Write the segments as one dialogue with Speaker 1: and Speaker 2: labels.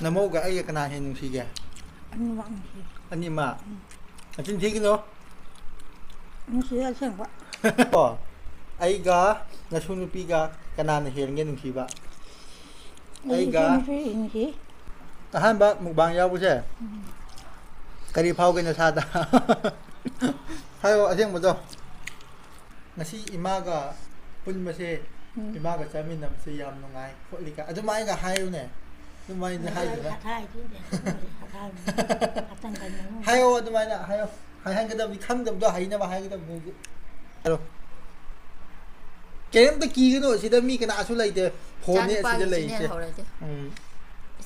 Speaker 1: น้ำมูกกับไอ้กระนาเห็นหนึ่งทีแก
Speaker 2: อันนี้วางสิ
Speaker 1: อันนี้มาอันจริงทีกันเนาะ
Speaker 2: อันนี้เสียเสียงวะ
Speaker 1: ก็ไอ้กะนาชุนปีกะกระนาเห็นเงี้ยหนึ่งทีบะไอ้กะอาหารบะมุกบางยาวปุ๊เช่กะหรี่เผากันจะชาตาให้เอาเสียงมาจ้ะนาซีอิมากะปุ่นมาเช่อิมากะจะมีน้ำซียำน้องไงพวกลิกะอาจจะไม่กะให้เนี่ยทำไมจะให้อยู่นะให้โอ้ทำไมนะให้ก็ได้มีขั้นแต่ตัวให้นะมาให้ก็ได้มีอะไรเกมตะกี้กันหน่อยสิได้มีกันอาชุเลยเด้อโพนี่สิได้เลยเจ้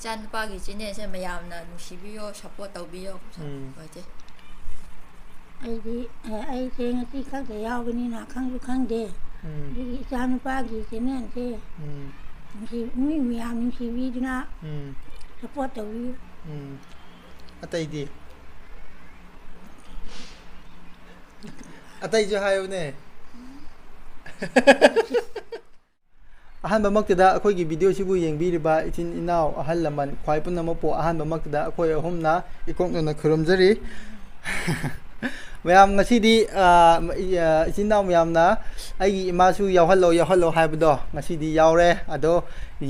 Speaker 3: จันปากิจิเนี่ยใช่ไหมยามนะนุชิบิโยชับปวดเตาบิโยว่าเจ้
Speaker 2: ไอ้เจ้าที่ข้างแต่ยาวไปนี่นะข้างอยู่ข้างเดียวที่จันปากิจิเนี่ยเจ้มีมียามมีชีวิตนะชับปวดเตาบิโย
Speaker 1: อะไรดีอะไรจะให้เนี่ยอาหารบางมักจะได้คุยกับวิดีโอชิบุยังบีริบาอิจินอินาวอาหารละมันควายปุ่นน้ำมันปูอาหารบางมักจะได้คุยกับผมนะอีกคนนึงนะครมจรีเมื่องั้นสิดีอิจินนาวเมื่อนะไอ้มาสู่ยาวฮัลโหลให้บุดองั้นสิดียาวเลยอะโด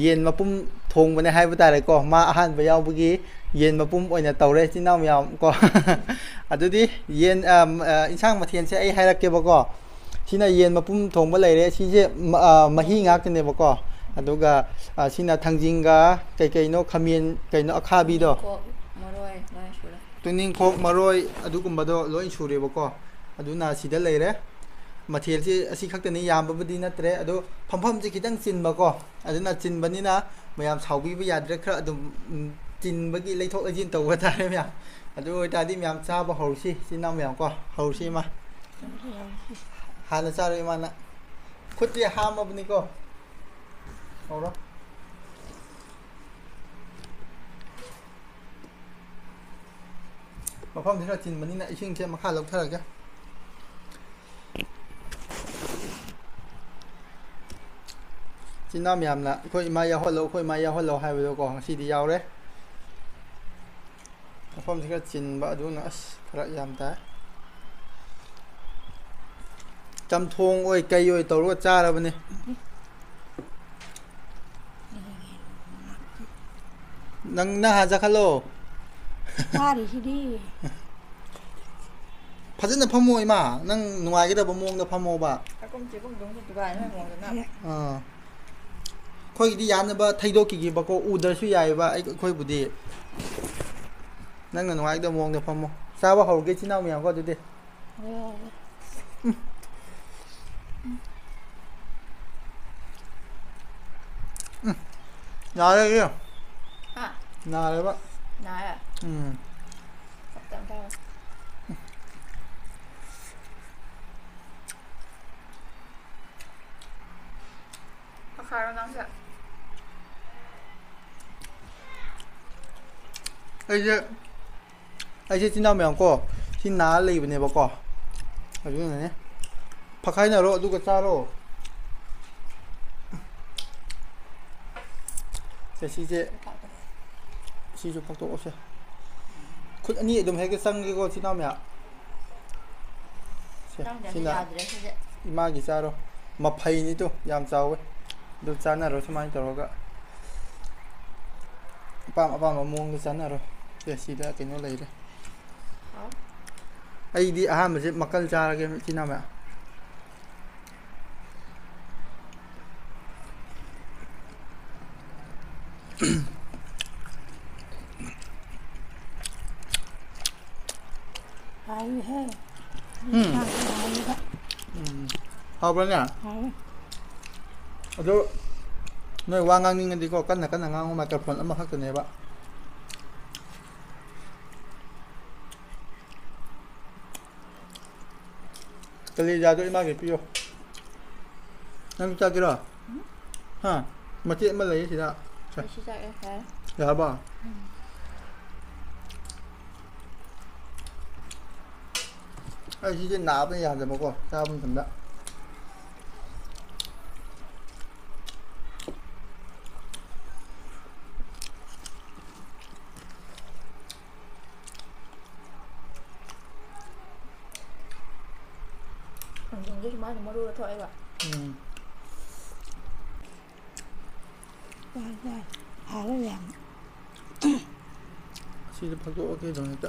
Speaker 1: เย็นมาปุ่มทงวันนี้ให้บุตรเลยก็มาอาหารไปยาวบุกี้เย็นมาปุ่มโอ้ยเนี่ยเต่าเลยอิจินนาวเมื่อก็อะดูดิเย็นอินช่างมาเทียนใช้ไอ้ให้รักเก็บก็ชินาเย็นมาปุ่มทงมาเลยเลยชิเจมาฮีงักกันเนี่ยบอกก็ดูกะชินาทางจิงกะไก่โนขมิ้นไก่โนอาคาบีดอตัวนี้โคกมารอยดูกุมบดอร้อยชูเรบอกก็ดูน่าสิได้เลยเลยมาเทียนที่สิขักแต่นี้ยามบัดดีนัดเตะดูพัมจะคิดตั้งจินบอกก็ดูน่าจินบันนี้นะมายามชาวบีวิญญาณเรื่องดูจินเมื่อกี้เลยทกจินตัวก็ได้ไหมอ่ะดูตาที่มายามชาวบ่าวสิจินน้ำมายามก็ฮาวสิมาหาหน้าจาเลยมันนะคุดที่หามาบุญนี่ก็เอาละมาพร้อมที่เราจินมันนี่นะไอชิงเชื่อมาฆ่าเราเท่าไหร่กันจินน้ำยำนะคุยมายาหัวเราคุยมายาหัวเราให้ไปดูก่อนสีดียาวเลยมาพร้อมที่เราจินบ้าดูนะพระยำตาจำทงโอ้ยไก่โอ้ยตัวรู้จ้าแล้ววันนี้นังน่าหาจักรโล
Speaker 2: ว่าดีที่ดี
Speaker 1: พัฒนาพมวยมานั่งหน่วยก็ได้ประมงได้พมบ่ะ
Speaker 3: ก็มีพวกดงตุบายไม่มองกันนะ
Speaker 1: ค่อยดียานนะบ่ไทยโดกิกิบ่ก็อูเดอร์ช่วยใหญ่บ่ไอ้ค่อยบุดีนั่งหน่วยก็ได้มงได้พมทราบว่าเขาเกี่ยที่น่ามีอย่างก็ดูดินาเลยเนี่ยนาเลยปะ
Speaker 3: นาอ่ะจำได้ราคาแล้วน้องเสีย
Speaker 1: ไอ้เจ้าที่น่ามีอย่างก็ที่นาเลยเป็นเนี่ยบอกก็อายุไหนเนี่ยพักใครเนี่ยรอดูกระซ่าโร시제 박도 오셔. 그 아니 좀 해게 상기고 지나면. 지나. 마기 싸로. 마파이니도 얌싸고. 너 짜나로 서만이 들어가. 아빠 먹는 짜나로. 예, 시다 그냥 lấy đây. ai đi mà sẽ mặc cân cha cái 지나면.
Speaker 2: 해.
Speaker 1: hợp nha. Aduh, nơi quang ngang đi có cân là ngang không mà tập phần âm hắc từ này bạn. Cái ly ra tôi mang cái piêu. Năng cha kia rồi. Ha, mà chị mới lấy gì đó. Dạ bà. ai chỉ nạp bây giờ một con sao mình thành đó
Speaker 3: ยุทธมาหนูมาดูแล้วถอยว่ะ
Speaker 2: ได้หาแล้วอย่าง
Speaker 1: 시드 파도 오케이 정했다.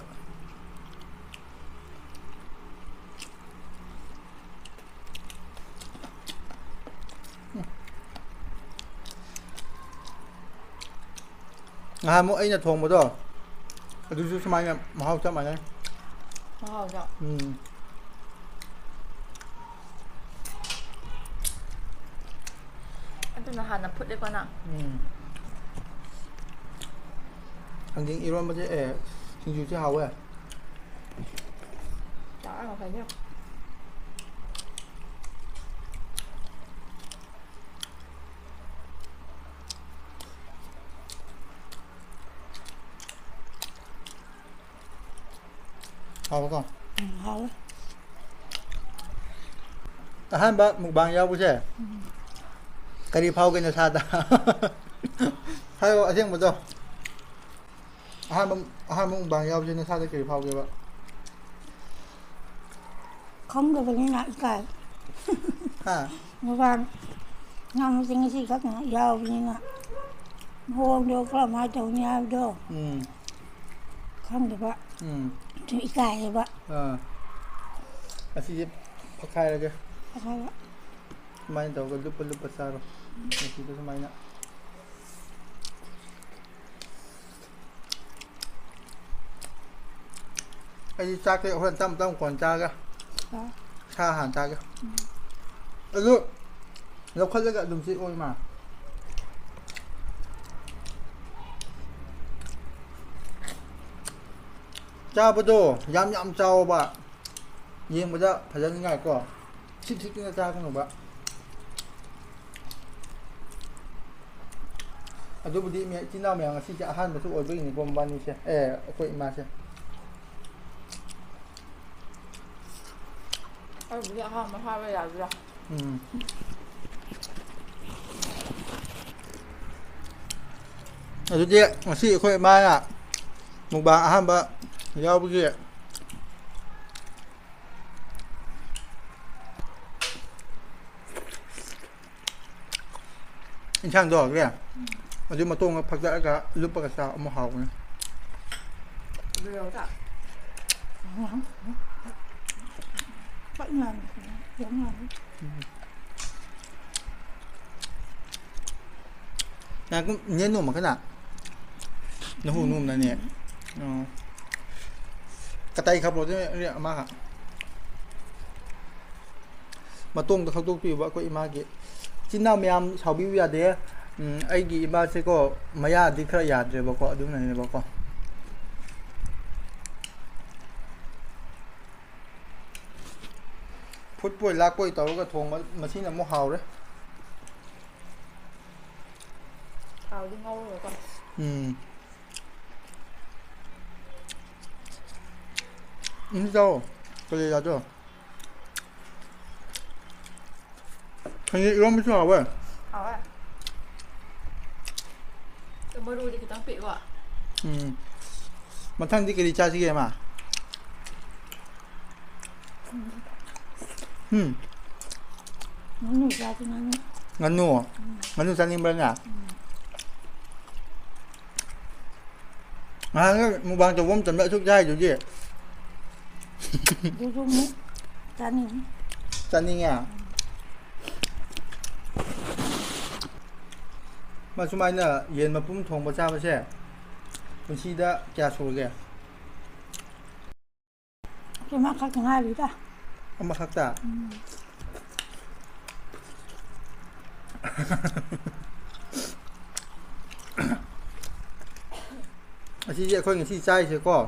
Speaker 1: Một ấy là thuồng một rồi. Tôi chú mai mà hao chắc mà nhá.
Speaker 3: Wow, dạ. Anh tôi là hàn là phút đấy con ạ.
Speaker 1: Thằng chính Iran mà chứ xin chú chứ hao ấy.
Speaker 3: Đó là phải nhá.
Speaker 1: Hao con.
Speaker 2: Hao đấy.
Speaker 1: Han ba mukbang yaw chứ. Kari phao cái nhà sada. Hay ở riêng một rồi. Han mukbang yaw chứ nhà sada kari phao cái vậy.
Speaker 2: Không được cái này cái.
Speaker 1: Ha.
Speaker 2: Nó vàng. Ngắm sinh gì các nó giàu như nè. Hôm đâu có mai đầu nhà đâu. Không được vậy. Thì cái này vậy.
Speaker 1: Así phát khai ra kìa.
Speaker 2: Phát khai vậy.
Speaker 1: Mai đầu cái lúc xa rồi. Así đó mai nè. Cái cha cái hôm tâm còn cha kìa. Cha hẳn cha kìa. Lúc nó khất cái đồng chí ôi mà. 짜부도 얌얌 짜오바 이행보다 발전이 갈 거. 씩씩이나 짜고 봐. 아주부디 미 지나면 진짜 한 번도 올 버리는 건 많이세. 거의 맛이.
Speaker 3: Ôi, bây giờ không, mà hoa bây giờ rồi.
Speaker 1: 아주디 시 거의 많아. mukbang aham ba yaw bagi in chang do kìa ở dưới mà tôm phật dã cả lúc bạc sao mà hào nữa
Speaker 3: Bây giờ dạ.
Speaker 2: Vậy là giống rồi.
Speaker 1: nè cũng nhớ nụ mà cái nào nó hù nụ này nè cái tay khắp rồi thế mà hả mà tôm cái khâu tôm tùy vợ có ima kì chính nào mày sao biết vậy đấy ai kì ima sẽ có mày à đi khai yết rồi bao đúng này bao nhiêu phút buổi lạc buổi tàu cái thùng mà xin là mua hào đấy
Speaker 3: Hào đi ngâu rồi con.
Speaker 1: đâu cái gì là chưa hình như 이런 미술 hào vậy
Speaker 3: Hào à? Tôi mới đuôi đi cái tăng bị vợ.
Speaker 1: mà thằng đi cái đi cha gì mà
Speaker 2: Nó nụ ra cho nó.
Speaker 1: ngắn nụ sang bên à cái mukbang cho vốn chuẩn bị thuốc dai rồi gì
Speaker 2: Tôi không muốn.
Speaker 1: Chân đi nghe mà chúng mày nè yên mà bún thùng bao cha bao xe mình chỉ đã kẹt số kìa
Speaker 2: Cái mắt khác thằng hai lý ta.
Speaker 1: ông mà khác ta chỉ vậy coi người chỉ trai chứ có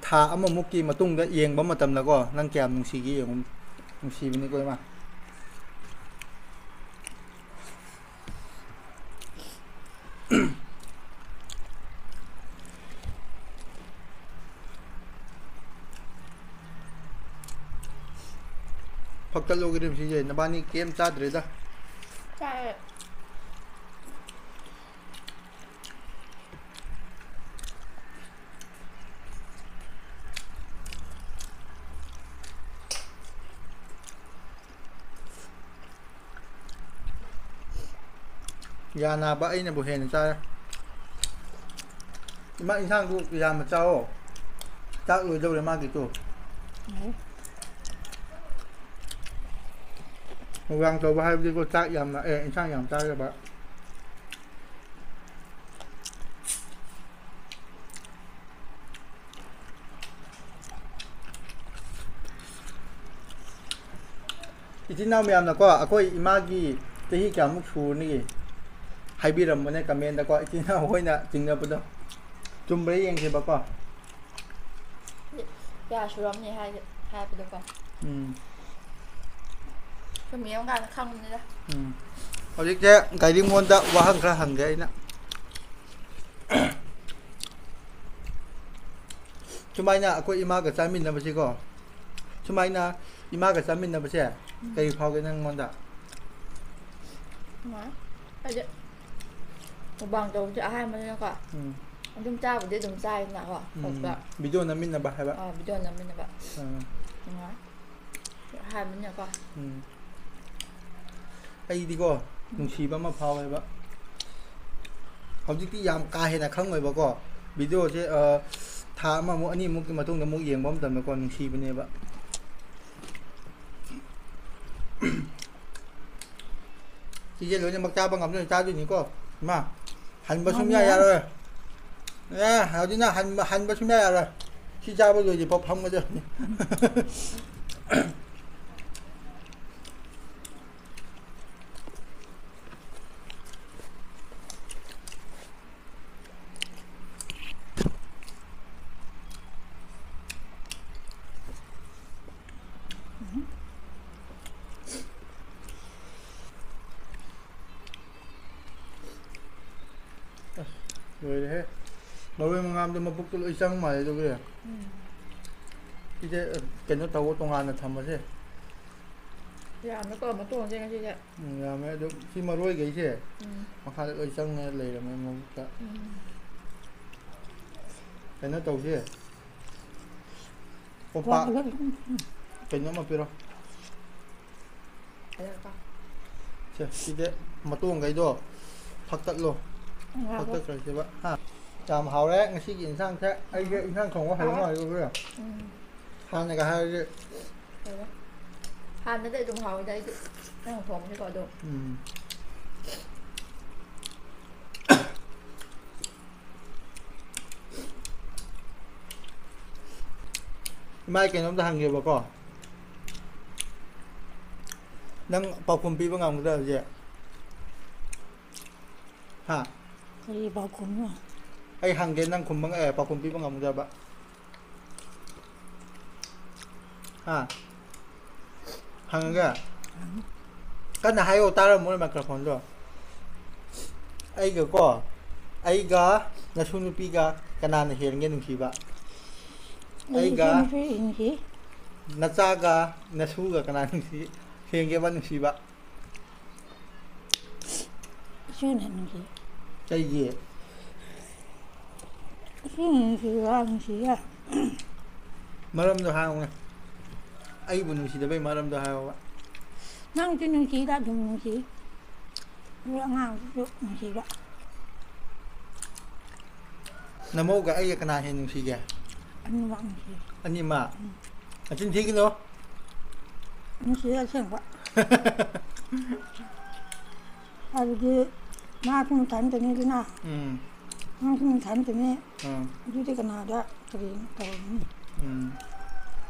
Speaker 1: thà mà một kỳ mà tung cái yên bấm mà tầm là có năng kèm nung xì cái nung xì bên đây coi mà phật lô cái điểm gì vậy nó bao nhiêu kem cha rồi đó
Speaker 3: Trai.
Speaker 1: ยานาบะไอ้เนี่ยบุเห็นจ้ามาอินช่างดูยามาเจ้าจ้าเจ้าเลยมากกี่ตัววางตัวไว้ให้ดีกว่าจ้ายำนะอินช่างยำจ้าเลยบะอีที่น่าเมียมนะก็อาก็อีมากี้ที่ที่แกมุกชูนี่ให้บีรำมันเนี่ยกับเมนแต่ก็อีที่น่าห้อยน่ะจริงนะปุ๊ดจุ่มไปยังใช่ปะก็
Speaker 3: ยาชูรมนี่ให้ไปดูก่อนก็มีต้องการข้างนี้นะ
Speaker 1: เอาดิแกไก่ดิมวนตะว่าหังกระหังไก่นะช่วงน่ะอาก็อีมากับสามีนะไม่ใช่ก็ช่วงน่ะอีมากับสามีนะไม่ใช่ไก่เผากันนั่งมวนตะ
Speaker 3: มาไปเดี๋ยวบางตัวจะให้มันแล้วก็มันต้องจ้าไปเดี๋ยวต้องจ่ายหนักกว่า
Speaker 1: บิดโดนน้ำมินนะบ้าใช่ปะ
Speaker 3: บิดโดนน้ำมินนะบ้ามาให้มันเนี่ยก็
Speaker 1: ไอ้ดีก็หนุ่มชีบ้ามาเผาไปปะเขาจริงๆยามกาเห็นนะครั้งเลยปะก็บิดโดใช่ถามมามุอันนี้มุกมาตุ้งกับมุกเอียงบ้อมแต่เมื่อก่อนหนุ่มชีเป็นเนี่ยปะที่เย็นเลยเนี่ยมักจ้าบังคับเนี่ยจ้าด้วยนี่ก็มาหันมาชุ่มยาเลยเนี่ยเอาดินะหันมาชุ่มยาเลยที่จ้าไปเลยจะพอพังมาเจอเลยเฮ้เราเองงามจะมาบุกตัวไอ้ช่างใหม่ตัวเนี้ยที่จะเกิดน้ำตาวัวตรงงานน่ะทำมาใช่
Speaker 3: ยามแล้วก็มาตัวจริงๆใช่
Speaker 1: ยามไหมเดี๋ยวที่มาร้อยกี่ใช่มาขายไอ้ช่างเนี่ยเลยแล้วมันก็เกิดน้ำตาใช่ผมปะเกิดน้ำมาปีหรอใช่ที่จะมาตัวไงด้วยพักตัดโลพักตัดอะไรใช่ปะจามหาวแล้วงั้นชี้กินช่างแท้ไอ้เรื่องช่างของว่าหายหน่อยก็เรื่องทานในกระหายเรื่อง
Speaker 3: ทานได้ตรงหาวได้นั่งผมที่ก่อนดู
Speaker 1: ไม่เก่งน้ำตาลเยอะปะก็นั่งเป่าคุมปีบ้างงามก็ได้เจ๊ฮะ
Speaker 2: ไอ้เป่าคุมว่ะ
Speaker 1: ไอ้หังเกนนั่งคุมบ้างเป่าคุมปีบ้างงามก็ได้ปะฮะหังก็ก็น่าให้โอตาเราหมดเลยไมโครโฟนด้วยไอ้ก็ไอ้ก็น่าชุนปีก็กันนานเห็นเงี้ยหนุ่มชีบะไอ้ก็น่าจ้าก็น่าชูก็กันนานหนุ่มชีเห็นเงี้ยวันหนุ่มชีบะ
Speaker 2: ชื่อไหนหนุ่มชี
Speaker 1: ใจเย็น
Speaker 2: ชื่อหนุ่มชีว่าหนุ่มชีอะ
Speaker 1: มาเริ่มตัวหางเลยไอ้บุญหนุ่มชีจะไปมาเริ่มตัวหางวะ
Speaker 2: นั่งจนหนุ่มชีได้ถึงหนุ่มชีเรื่องงานหนุ่มชีละ
Speaker 1: น้ำโมกับไอ้ยกันนานเห็นหนุ่มชีแก
Speaker 2: อันนี้ว่าหนุ่มชี
Speaker 1: อันนี้มาอันชิ้นที่กันเหรอ
Speaker 2: หนุ่มชีเชื่อว่าอะไรดีมาที่มันทันตัวนี้ด้วยนะมาที่มันทันตัวนี้อยู่ที่กันนาได้ตรีนตรงนี้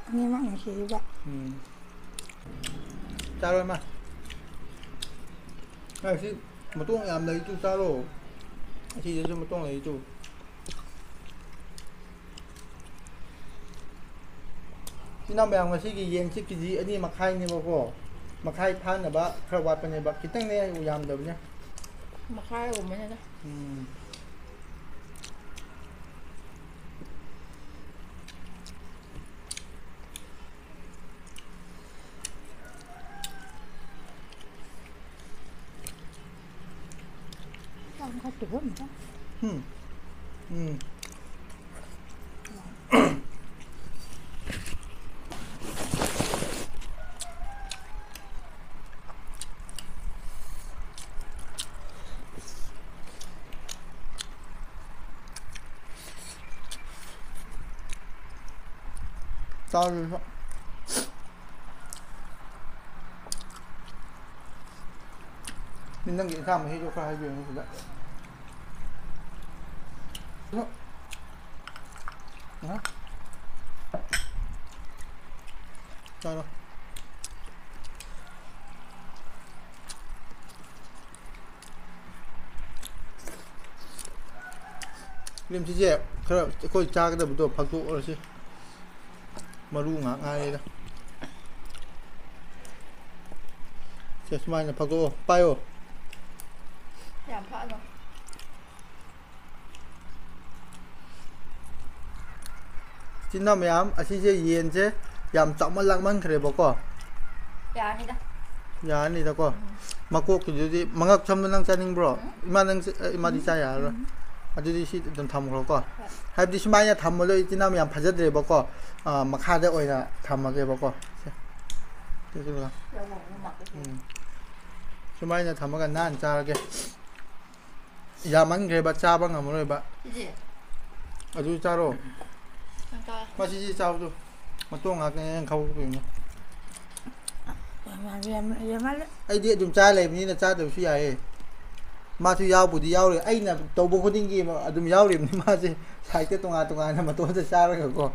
Speaker 2: อันนี้มาหนุ่มชีละ
Speaker 1: จ้าเลยมาไอ้ที่มาตุ้งยามเลยจู่จ้าโร่ที่จะมาตุ้งเลยจู่ที่น้ำแบงมาชิกีเย็นชิกีจีอันนี้มาไข่เนี่ยบ่ก็มาไข่ทานนะบะครวัดเป็นไงบะคิดตั้งเนี่ยยามเดิมเนี่ย
Speaker 3: มาไข่ผมไม่ใช่นะ
Speaker 2: เขาตัวเหมือนกัน
Speaker 1: เ 짜오르 민당 괜찮아 뭐 해줘 가 해줘 이거 어? 짜라 림 지제 그래 거기 작게부터 박수 어르시 마루가 아니다 제 스마일은 박수 빠요
Speaker 3: ยามพระเนาะ
Speaker 1: 진나 매암 아시제 이엔제 얌 짝말랑만 그래 보고
Speaker 3: ยานี่นะ
Speaker 1: 야 아니다고 막고 그저디 망학 참는랑 짜닝 브로 이마는 이마디 짜야 아주디 시좀 담으러고 하이디 시마야 담으러 진나 매암 파자들 보고 막하데 오이나 담하게 보고 그래서
Speaker 3: เดี๋ยวหมูหมักไป
Speaker 1: 시마야 담아가 난 짜게 야만 그래 봐 짜방 아무래 봐
Speaker 3: พี่จี
Speaker 1: 아주 짜로
Speaker 3: ตั้งใจ
Speaker 1: 마시지 짜도 또 가게 가고 있네
Speaker 2: มาเรียนมาแล้ว
Speaker 1: ไอเดียจุ่มจ้าอะไรแบบนี้นะจ้าเดี๋ยวช่วยมาที่ยาวปุถิยาวเลยไอ้น่ะตัวบุคคลจริงๆมาดุมยาวเลยนี่มาสิใช้เต้ตรงงานนะมาตัวจะจ้าแล้วก็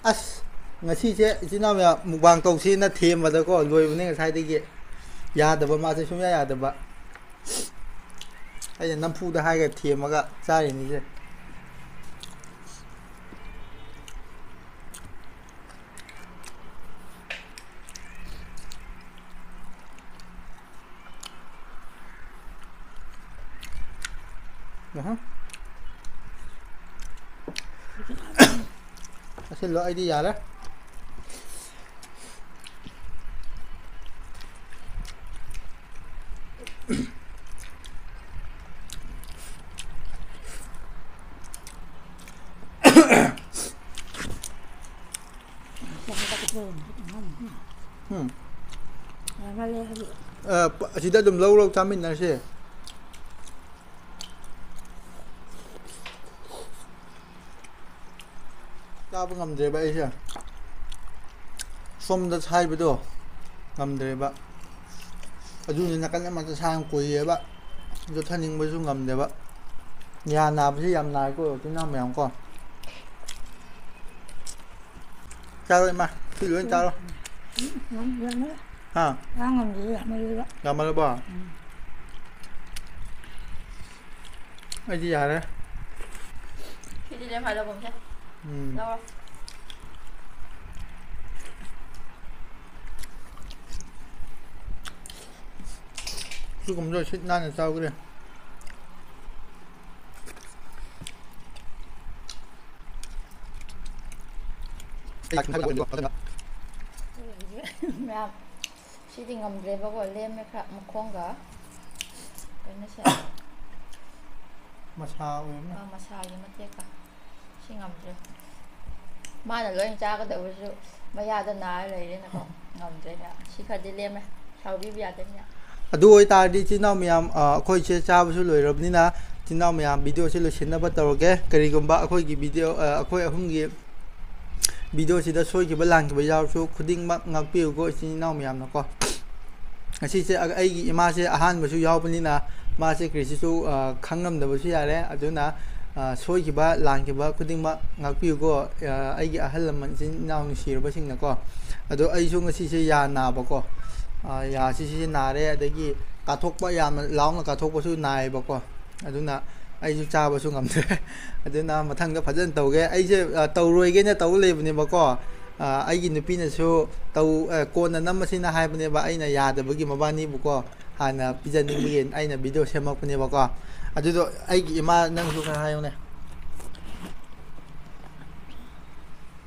Speaker 1: อัสงั้นที่เจ๊ที่น้องเนี่ยมุกบางตรงที่น่ะเทียมมาแล้วก็รวยวันนี้ก็ใช้ได้เกี่ยยาแต่ว่ามาจะช่วยยาแต่ว่าไอ้น้ำพุได้ให้กับเทียมมาก็จ้าอย่างนี้เจ๊xin lỗi đi giờ đó
Speaker 2: มาเลย
Speaker 1: chỉ đã đùm lâu lâu cho mình là gì tao vẫn ngầm đề vậy chứ xôm đã sai với đồ ngầm đề vậy ở dù như là cái mà ta sang quỳ vậy cho thân hình mới xuống ngầm đề vậy nhà nào mới làm lại của cái nào mày không còn chào rồi mà xin lỗi chào rồi hả
Speaker 2: ngầm gì mà đi đó
Speaker 1: ngầm mà nó bỏไอ้ที่ยาเลย
Speaker 3: พี่จีเลี้ยงไผ่เราผมใช่แล้ว
Speaker 1: cứ cũng rồi chết nan là sao cái này
Speaker 3: Mẹ chị thì ngầm rễ vào gọi lên mấy khả một khoang cả cái nó sẽ
Speaker 1: mà sao vậy
Speaker 3: mà sao nhưng mà tiếc cả chị ngầm rễ mai là lối anh cha có được với mà nhà tân ái lấy đến là không ngầm rễ cả chị phải đi lên này sau đi về đến nhà
Speaker 1: ดูไอ้ตาดีที่น้องมีค่อยเชื่อจ้าไปช่วยเลยแบบนี้นะที่น้องมีวิดีโอช่วยเช่นนั้นตัวแกกรีกุมบ้าค่อยกี่วิดีโอค่อยหุ่นกี่วิดีโอที่จะช่วยกี่บัลลังก์กี่ยาวช่วยคุดิ้งมักงักปิ้วก็ที่น้องมีนะก็ที่เชื่อไอ้กี่มาเชื่ออาหารมาช่วยยาวแบบนี้นะมาเชื่อกรีช่วยขังน้ำเดือดช่วยอะไรอาจจะนะช่วยกี่บัลลังก์กี่บัคุดิ้งมักงักปิ้วก็ไอ้กี่อาหารละมันที่น้องสิ่งแบบสิ่งนั้นก็อาจจะไอ้ช่วงที่เชื่อยาหนาบอกก็ยาที่นาเร่เด็กกระทบว่ายามันร้องแล้วกระทบว่าสู้นายบอกว่าอันนั้นนะไอ้ชุจ้าว่าสู้งำเลยอันนั้นนะมาทั้งก็พัฒนาตัวแกไอ้เจ้าตัวรวยแกเนี่ยตัวเล็บเนี่ยบอกว่าไอ้กินในปีนี้สู้ตัวโกนนั้นมาสินะให้ปเนี่ยว่าไอ้เนี่ยยาแต่เมื่อกี้มาบ้านนี้บอกว่าหานะพิจารณาเมื่อกี้ไอ้เนี่ยวิดีโอเชื่อมปเนี่ยบอกว่าอันนั้นตัวไอ้กี่มานั่งสู้ใครให้เนี่ย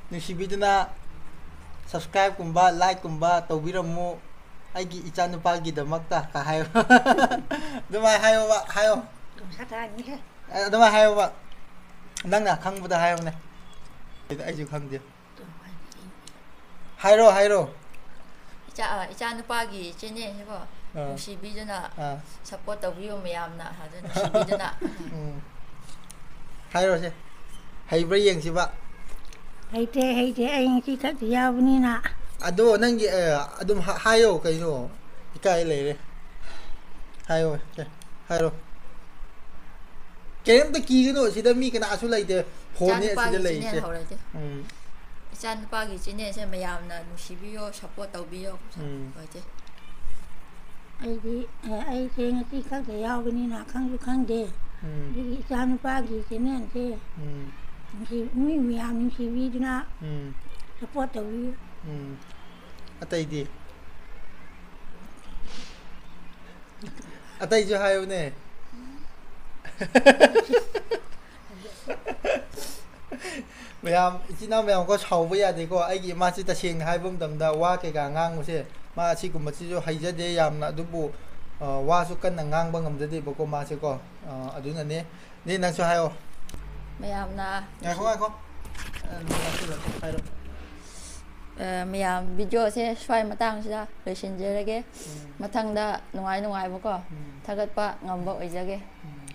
Speaker 1: หนึ่งชีวิตนะ subscribe กุมบ้า like กุมบ้าตัววิรโมไอ้กี่จันทร์ปากี่ดมักตาก็ให้ทำไมให้วะให้วะ
Speaker 2: sát ra như thế
Speaker 1: ทำไมให้วะนั่งน่ะข้างบนให้วะเนี่ยไอ้จู่ข้างเดียวให้โร่ให้โร่
Speaker 3: 이자 누빠기 쟤네 해봐 혹시 비즈나 사포트 비오 미암나 하든 혹시 비즈나
Speaker 1: ꯍꯥꯏꯔꯣꯁꯦ ꯍꯩꯕ꯭ꯔꯥ ꯌꯦꯡꯁꯤꯕ
Speaker 2: ꯍꯩꯇꯦ ꯑꯩ ꯉꯁꯤ ꯈꯛꯇ ꯌꯥꯎꯕꯅꯤꯅ
Speaker 1: ꯑꯗꯣ ꯅꯪꯒꯤ ꯑꯗꯨꯝ ꯍꯥꯏꯌꯣ ꯀꯩꯅꯣ ꯏꯀꯥꯏ ꯂꯩꯔꯦ ꯍꯥꯏꯌꯣ ꯍꯥꯏꯔꯣ ꯀꯩꯝꯇ ꯀꯤꯒꯅꯣ ꯁꯤꯗ ꯃꯤ ꯀꯅꯥꯁꯨ ꯂꯩꯇꯦ ꯐꯣꯟꯅꯦ ꯑꯁꯤꯗ ꯂꯩꯔꯤꯁꯦ
Speaker 3: ꯏꯆꯥ ꯅꯨꯄꯥꯒꯤ ꯆꯦꯅꯦꯜꯁꯦ ꯃꯌꯥꯝꯅ ꯅꯨꯡꯁꯤꯕꯤꯌꯣ ꯁꯞꯄꯣꯔꯠ ꯇꯧꯕꯤꯌꯣ ꯍꯣꯏꯆꯦ
Speaker 2: ꯑꯩꯁꯦ ꯉꯁꯤ ꯈꯛꯇ ꯌꯥꯎꯕꯅꯤꯅ ꯈꯪꯁꯨ ꯈꯪꯗꯦ ꯑꯗꯨꯒꯤ ꯏꯆꯥ ꯅꯨꯄꯥꯒꯤ ꯆꯦꯅꯦꯜꯁꯦ ꯃꯤ ꯃꯌꯥꯝ ꯅꯨꯡꯁꯤꯕꯤꯗꯨꯅ ꯁꯞꯄꯣꯔꯠ ꯇꯧꯕꯤꯌꯨ
Speaker 1: ꯑꯇꯩꯗꯤ ꯑꯇꯩꯁꯨ ꯍꯥꯏꯌꯨꯅꯦ ꯃꯌꯥꯝ ꯏꯆꯤꯟ ꯏꯅꯥꯎ ꯃꯌꯥꯝꯀꯣ ꯁꯥꯎꯕ ꯌꯥꯗꯦꯀꯣ ꯑꯩꯒꯤ ꯏꯃꯥꯁꯤ ꯇꯁꯦꯡꯅ ꯍꯥꯏꯕ ꯃꯇꯝꯗ ꯋꯥ ꯀꯩꯀꯥ ꯉꯥꯡꯕꯁꯦ ꯃꯥ ꯑꯁꯤꯒꯨꯝꯕꯁꯤꯁꯨ ꯍꯩꯖꯗꯦ ꯌꯥꯝꯅ ꯑꯗꯨꯕꯨ ꯋꯥꯁꯨ ꯀꯟꯅ ꯉꯥꯡꯕ ꯉꯝꯖꯗꯦꯕꯀꯣ ꯃꯥꯁꯦꯀꯣ ꯑꯗꯨꯅꯅꯦ ꯅꯦ ꯅꯪꯁꯨ ꯍꯥꯏꯌꯣ
Speaker 3: ꯃꯌꯥꯝꯅ
Speaker 1: ꯉꯥꯏꯈꯣ ꯍꯥꯏꯔꯣ
Speaker 3: ꯃꯌꯥꯝ ꯚꯤꯗꯤꯑꯣꯁꯦ ꯁ꯭ꯋꯥꯏ ꯃꯇꯥꯡꯁꯤꯗ ꯂꯣꯏꯁꯤꯟꯖꯔꯒꯦ ꯃꯊꯪꯗ ꯅꯨꯡꯉꯥꯏꯕꯀꯣ ꯊꯥꯒꯠꯄ ꯉꯝꯕ ꯑꯣꯏꯖꯒꯦ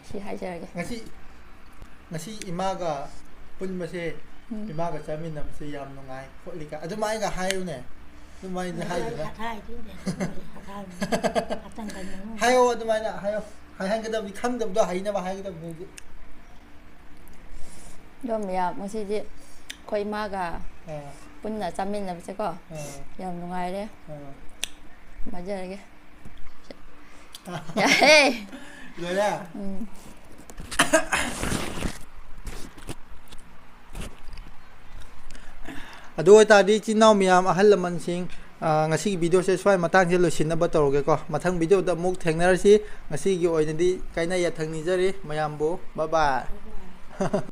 Speaker 3: ꯁꯤ ꯍꯥꯏꯖꯔꯒꯦꯉꯁꯤ
Speaker 1: ꯏꯃꯥꯒ ꯄꯨꯟꯕꯁꯦ ꯏꯃꯥꯒ ꯆꯥꯃꯤꯟꯅꯕꯁꯦ ꯌꯥꯝ ꯅꯨꯡꯉꯥꯏ ꯈꯣꯠꯂꯤꯀ ꯑꯗꯨꯃꯥꯏꯅ ꯍꯥꯏꯌꯨꯅꯦ ꯑꯗꯨꯃꯥꯏꯅ ꯍꯥꯏꯗꯅ ꯍꯥꯏꯌꯣ ꯑꯗꯨꯃꯥꯏꯅ ꯍꯥꯏꯌꯣ ꯍꯥꯏꯍꯟꯒꯗꯕꯅꯤ ꯈꯪꯗꯕꯗꯣ ꯍꯩꯅꯕ ꯍꯥꯏꯒꯗꯕꯅꯤ
Speaker 3: ꯑꯗꯣ ꯃꯌꯥꯝ ꯉꯁꯤꯗꯤ ꯑꯩꯈꯣꯏ ꯏꯃꯥꯒ ꯄꯨꯟꯅ ꯆꯥꯃꯤꯟꯅꯕꯁꯦꯀꯣ ꯌꯥꯝ ꯅꯨꯡꯉꯥꯏꯔꯦ ꯃꯥꯖꯔꯒꯦ ꯌꯥꯍꯦ
Speaker 1: ꯂꯣꯏꯔꯦ ꯑꯗꯨ ꯑꯣꯏꯇꯥꯔꯗꯤ ꯏꯆꯤꯟ ꯏꯅꯥꯎ ꯃꯌꯥꯝ ꯑꯍꯜ ꯂꯃꯟꯁꯤꯡ ꯉꯁꯤꯒꯤ ꯚꯤꯗꯤꯑꯣꯁꯦ ꯁ꯭ꯋꯥꯏ ꯃꯇꯥꯡꯁꯦ ꯂꯣꯏꯁꯤꯟꯅꯕ ꯇꯧꯔꯒꯦꯀꯣ ꯃꯊꯪ ꯚꯤꯗꯤꯑꯣꯗ ꯑꯃꯨꯛ ꯊꯦꯡꯅꯔꯁꯤ ꯉꯁꯤꯒꯤ ꯑꯣꯏꯅꯗꯤ ꯀꯥꯏꯅ ꯌꯥꯊꯪ ꯅꯤꯖꯔꯤ ꯃꯌꯥꯝꯕꯨ ꯕꯥꯏ ꯕꯥꯏ